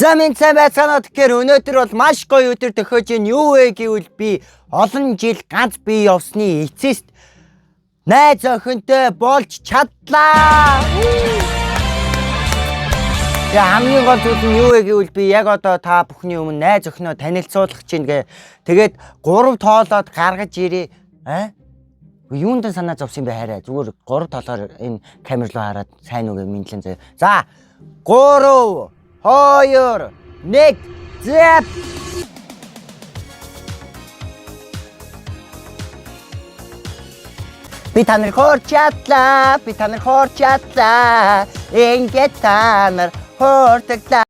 Сайн байцгаана тэгэхээр өнөөдөр бол маш гоё өдөр төхөж байна. Юу вэ гэвэл би олон жил ганц бие явсны эцэст найз охинтой болж чадлаа. Тэгээ хамгийн гол зүйл нь юу вэ гэвэл би яг одоо та бүхний өмнө найз охиноо танилцуулах чинь тэгээд 3 тоолоод гаргаж ирээ. Юунд санаа зовсон бэ хараа. Зүгээр 3 тоолоор энэ камер руу хараад сайн үгээ мэдлэн заяа. За 3 2 1 зэп. Би таныг хорч чадлаа. Ингээд та нар хортогдаа.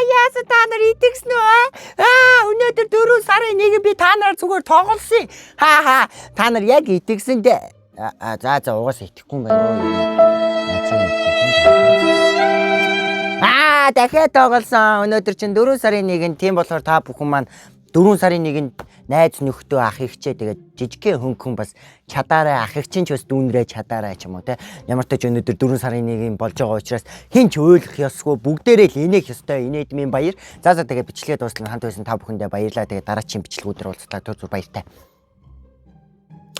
Яасан та нар итгэсэн үү? Өнөөдөр 4 сарын 1 би та нар зүгээр тоглосон. Та нар яг итгэсэн дээ. За угаасаа итгэхгүй юм байна. Дахиад тоглосон. Өнөөдөр чинь 4 сарын 1-нд тийм болохоор та бүхэн маань 4 сарын 1-нд найз нөхдөө ах ихчээ тэгээд жижигхэн хөнгөн бас чадаарай ах ихчин ч бас дүүнрээ чадаарай ч юм уу те. Ямар ч тач өнөөдөр 4 сарын 1-ийн болж байгаа учраас хинч өөлөх ёсгүй бүгдээрээ л инех ёстой инээдмийн баяр. За тэгээд бичлэгээ дуусна хамт байсан та бүхэндээ баярлалаа. Тэгээд дараагийн бичлэгүүдээр уулзлаа. Түр баяртай.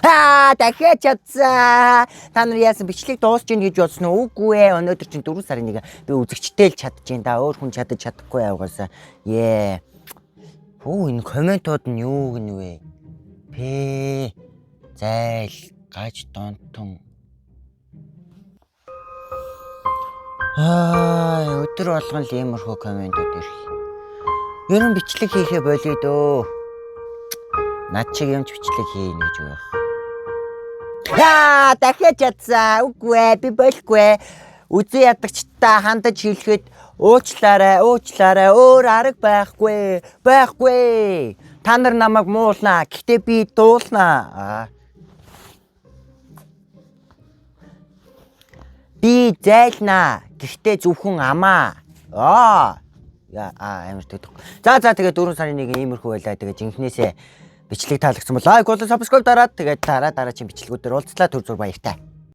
Дахиад чадсан. Та нар яасан бичлэг дуусч ийн гэж бодсон уу? Үгүй ээ. Өнөөдөр чинь 4 сарын 1 би үзэгчтэй л чадчихин да. Өөр хүн чадаж чадахгүй яваасаа. Энэ комментууд нь юу гэнэ вэ? Зайл гаж донтон. Өдөр болгон л иймэрхүү комментууд ирэх. Ер нь бичлэг хийхээ болъё дөө. Над чиг юмч бичлэг хийнэ гэж байх. Дахиад чадсан. Үгүй ээ, би болохгүй. Үзэн ядагчтай хандаж хэлэхэд уучлаарай, өөр арга байхгүй. Та нар намайг муулнаа. Гэхдээ би дуулнаа. Би зайлнаа. Гэхдээ зөвхөн амаа. Амар төдөх. За тэгээд 4 сарын 1 иймэрхүү байлаа. Тэгээд жинхнээсээ бичлэг таалагдсан бол лайк болон subscribe дараад тэгээд дараагийн бичлэгүүдээр уулзлаа. Түр баяртай.